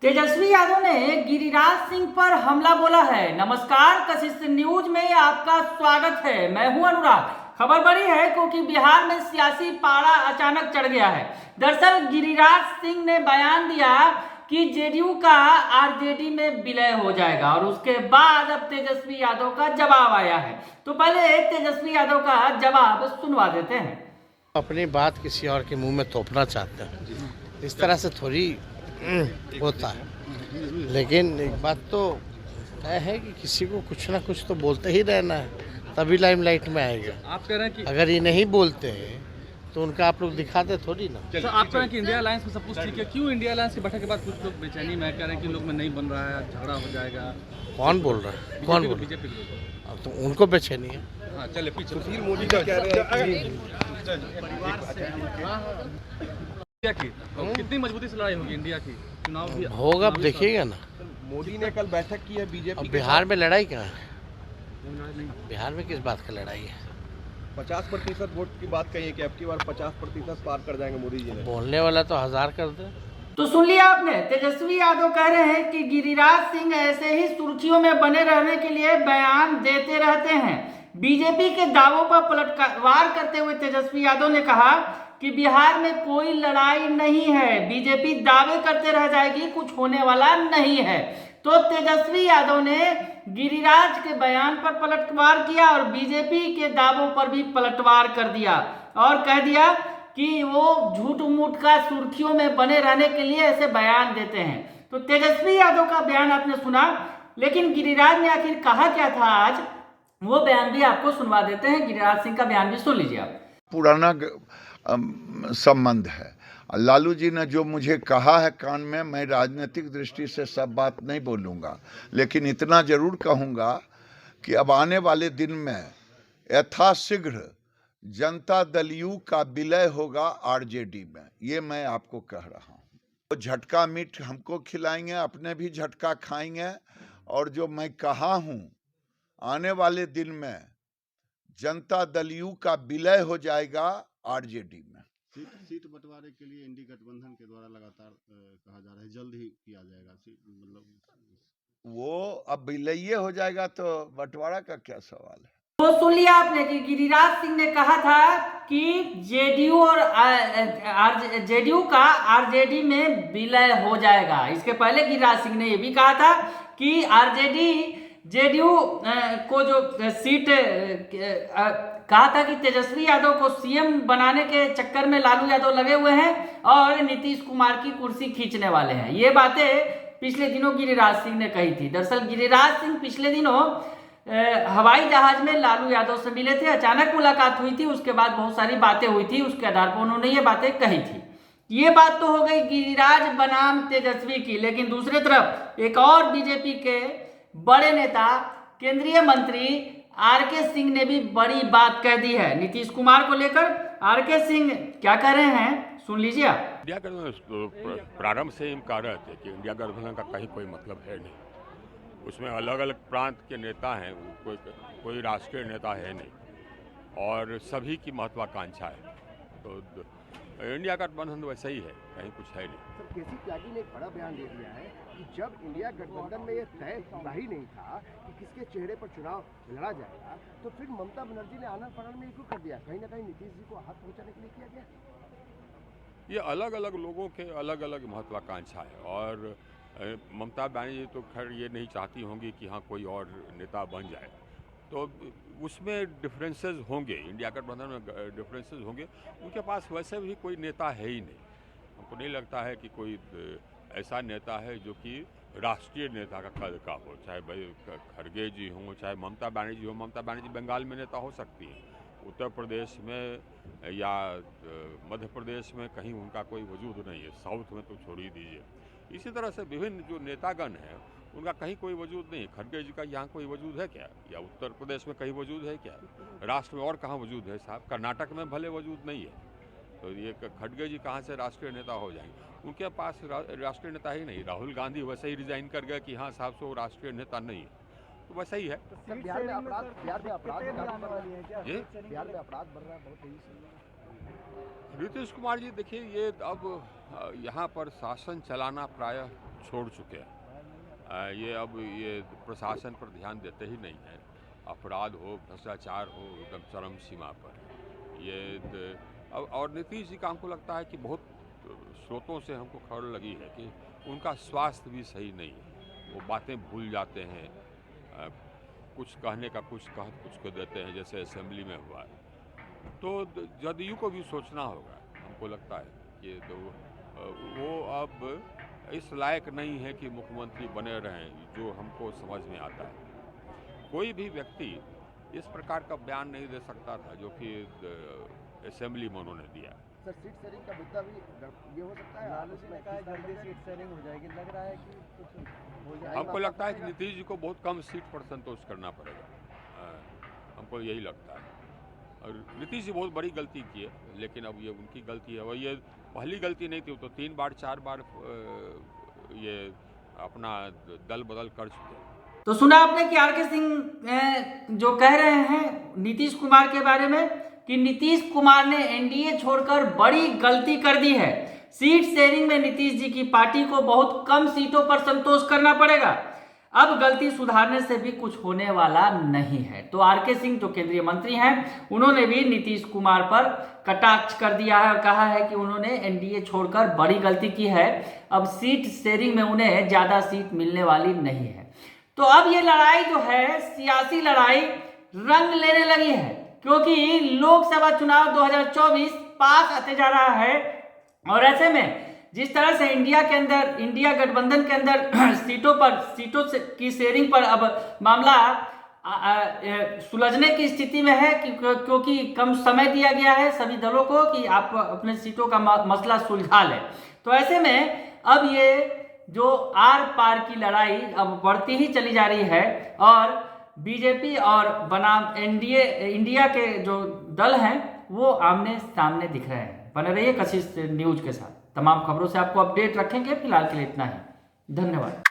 तेजस्वी यादव ने गिरिराज सिंह पर हमला बोला है। नमस्कार, कशिश न्यूज में आपका स्वागत है। मैं हूं अनुराग। खबर बड़ी है क्योंकि बिहार में सियासी पारा अचानक चढ़ गया है। दरअसल गिरिराज सिंह ने बयान दिया कि जेडीयू का आरजेडी में विलय हो जाएगा और उसके बाद अब तेजस्वी यादव का जवाब आया है। तो पहले तेजस्वी यादव का जवाब सुनवा देते हैं। अपनी बात किसी और के मुंह में थोपना चाहते हैं, इस तरह से थोड़ी होता है। लेकिन एक बात तो तय है कि किसी को कुछ ना कुछ तो बोलते ही रहना है, तभी लाइमलाइट में आएगा। आप कह रहे हैं कि अगर ये नहीं बोलते हैं तो उनका आप लोग दिखाते थोड़ी ना। तो आप कह रहे हैं कि इंडिया अलायंस में सब कुछ ठीक है, क्यों इंडिया अलायंस की बैठक के बाद कुछ लोग बेचैनी में कह रहे हैं कि लोग में नहीं बन रहा है, झगड़ा हो जाएगा? कौन बोल रहा है? कौन बोल बीजेपी रहा है? तो उनको बेचैनी है। हाँ, चले पीछे। सुशील मोदी का कह रहे हैं इंडिया की कितनी मजबूती से लड़ाई होगी इंडिया की? चुनाव भी होगा, अब देखिएगा ना। मोदी ने कल बैठक की है बीजेपी अब बिहार में लड़ाई कहाँ है? बिहार में किस बात का लड़ाई है? 50% वोट की बात कही है कि अब की बार 50% पार कर जाएंगे मोदी जी ने। बोलने वाला तो 1000 कर दे। तो सुन लिया आपने, तेजस्वी यादव कह रहे हैं कि गिरिराज सिंह ऐसे ही सुर्खियों में बने रहने के लिए बयान देते रहते हैं। बीजेपी के दावों पर पलटवार करते हुए तेजस्वी यादव ने कहा कि बिहार में कोई लड़ाई नहीं है, बीजेपी दावे करते रह जाएगी, कुछ होने वाला नहीं है। तो तेजस्वी यादव ने गिरिराज के बयान पर पलटवार किया और बीजेपी के दावों पर भी पलटवार कर दिया और कह दिया कि वो झूठ मूठ का सुर्खियों में बने रहने के लिए ऐसे बयान देते हैं। तो तेजस्वी यादव का बयान आपने सुना, लेकिन गिरिराज ने आखिर कहा क्या था आज, वो बयान भी आपको सुनवा देते हैं। गिरिराज सिंह का बयान भी सुन लीजिए आप। पुराना संबंध है। लालू जी ने जो मुझे कहा है कान में, मैं राजनीतिक दृष्टि से सब बात नहीं बोलूँगा, लेकिन इतना जरूर कहूँगा कि अब आने वाले दिन में यथाशीघ्र जनता दल यू का विलय होगा आरजेडी में। ये मैं आपको कह रहा हूँ। तो झटका मीट हमको खिलाएंगे, अपने भी झटका खाएंगे। और जो मैं कहा हूँ, आने वाले दिन में जनता दल यू का विलय हो जाएगा आरजेडी में। सीट बंटवारे के लिए इंडी गठबंधन के द्वारा लगातार कहा जा रहा है, जल्द ही किया जाएगा। मतलब वो अब विलय हो जाएगा तो बंटवारा का क्या सवाल है? तो सुन लिया आपने कि गिरिराज सिंह ने कहा था कि जेडीयू और जेडीयू का आरजेडी में विलय हो जाएगा। इसके पहले गिरिराज सिंह ने यह भी कहा था कि आरजेडी जेडीयू को जो सीट कहा था कि तेजस्वी यादव को सीएम बनाने के चक्कर में लालू यादव लगे हुए हैं और नीतीश कुमार की कुर्सी खींचने वाले हैं। ये बातें पिछले दिनों गिरिराज सिंह ने कही थी। दरअसल गिरिराज सिंह पिछले दिनों हवाई जहाज में लालू यादव से मिले थे। अचानक मुलाकात हुई थी, उसके बाद बहुत सारी बातें हुई थी, उसके आधार पर उन्होंने ये बातें कही थी। ये बात तो हो गई गिरिराज बनाम तेजस्वी की, लेकिन दूसरी तरफ एक और बीजेपी के बड़े नेता केंद्रीय मंत्री आरके सिंह ने भी बड़ी बात कह दी है नीतीश कुमार को लेकर। आरके सिंह क्या कह रहे हैं, सुन लीजिए आप। इंडिया गठबंधन प्रारंभ से हम कह रहे थे कि इंडिया गठबंधन का कहीं कोई मतलब है नहीं। उसमें अलग अलग प्रांत के नेता हैं, कोई राष्ट्रीय नेता है नहीं और सभी की महत्वाकांक्षा है। तो इंडिया गठबंधन वैसे ही है, कहीं कुछ है नहीं। सर, केसी त्यागी ने एक बड़ा बयान दे दिया है कि जब इंडिया गठबंधन में ये तय हुआ ही नहीं था कि किसके चेहरे पर चुनाव लड़ा जाएगा, तो फिर ममता बनर्जी ने आनंद फानंद में क्यों कर दिया? कहीं ना कहीं नीतीश जी को हाथ पहुंचाने के लिए किया गया। ये अलग अलग लोगों के अलग अलग महत्वाकांक्षा है और ममता बनर्जी तो खैर ये नहीं चाहती होंगी कि हाँ कोई और नेता बन जाए, तो उसमें डिफरेंसेस होंगे, इंडिया गठबंधन में डिफरेंसेस होंगे। उनके पास वैसे भी कोई नेता है ही नहीं। हमको नहीं लगता है कि कोई ऐसा नेता है जो कि राष्ट्रीय नेता का कद का हो, चाहे भाई खड़गे जी हों, चाहे ममता बनर्जी हो। ममता बनर्जी बंगाल में नेता हो सकती हैं, उत्तर प्रदेश में या मध्य प्रदेश में कहीं उनका कोई वजूद नहीं है, साउथ में तो छोड़ ही दीजिए। इसी तरह से विभिन्न जो नेतागण हैं उनका कहीं कोई वजूद नहीं। खड़गे जी का यहाँ कोई वजूद है क्या? या उत्तर प्रदेश में कहीं वजूद है क्या? राष्ट्र में और कहाँ वजूद है साहब? कर्नाटक में भले वजूद नहीं है, तो ये खड़गे जी कहाँ से राष्ट्रीय नेता हो जाएंगे? उनके पास राष्ट्रीय नेता ही नहीं। राहुल गांधी वैसे ही रिजाइन कर गए कि हाँ साहब सो राष्ट्रीय नेता नहीं है, तो वैसा ही है। बिहार में अपराध बढ़ रहा है बहुत तेजी से। नीतीश कुमार जी देखिए, ये अब यहाँ पर शासन चलाना प्रायः छोड़ चुके हैं। ये अब ये प्रशासन पर ध्यान देते ही नहीं है। अपराध हो, भ्रष्टाचार हो, एकदम चरम सीमा पर ये और नीतीश जी का हमको लगता है कि बहुत स्रोतों से हमको खबर लगी है कि उनका स्वास्थ्य भी सही नहीं है। वो बातें भूल जाते हैं, कुछ कहने का कुछ को देते हैं, जैसे असेंबली में हुआ है। तो जदयू को भी सोचना होगा। हमको लगता है कि तो वो अब इस लायक नहीं है कि मुख्यमंत्री बने रहें, जो हमको समझ में आता है। कोई भी व्यक्ति इस प्रकार का बयान नहीं दे सकता था जो कि असेंबली में उन्होंने दिया। सर, सीट शेयरिंग का मुद्दा भी ये हो सकता है। लालू जी ने कहा जल्दी सीट शेयरिंग हो जाएगी, लग रहा है कि कुछ हो जाएगा। हमको लगता है कि नीतीश जी को बहुत कम सीट पर संतोष करना पड़ेगा। हमको यही लगता है। और नीतीश जी बहुत बड़ी गलती की है, लेकिन अब ये उनकी गलती है। और ये पहली गलती नहीं थी, तो 3 बार 4 बार ये अपना दल बदल कर चुके हैं। तो सुना आपने कि आर.के. सिंह जो कह रहे हैं नीतीश कुमार के बारे में कि नीतीश कुमार ने एनडीए छोड़कर बड़ी गलती कर दी है। सीट शेयरिंग में नीतीश जी की पार्टी को बहुत कम सीटों पर संतोष करना पड़ेगा। अब गलती सुधारने से भी कुछ होने वाला नहीं है। तो आर.के. सिंह जो केंद्रीय मंत्री हैं, उन्होंने भी नीतीश कुमार पर कटाक्ष कर दिया है और कहा है कि उन्होंने एनडीए छोड़कर बड़ी गलती की है। अब सीट शेयरिंग में उन्हें ज़्यादा सीट मिलने वाली नहीं है। तो अब ये लड़ाई जो है, सियासी लड़ाई रंग लेने लगी है, क्योंकि लोकसभा चुनाव 2024 पास आते जा रहा है। और ऐसे में जिस तरह से इंडिया गठबंधन के अंदर सीटों की शेयरिंग पर अब मामला सुलझने की स्थिति में है, क्योंकि कम समय दिया गया है सभी दलों को कि आप अपने सीटों का मसला सुलझा लें। तो ऐसे में अब ये जो आर पार की लड़ाई अब बढ़ती ही चली जा रही है और बीजेपी और बनाम इंडिया के जो दल हैं वो आमने सामने दिख रहे हैं। बने रहिए कशिश न्यूज के साथ। तमाम खबरों से आपको अपडेट रखेंगे। फिलहाल के लिए इतना ही। धन्यवाद।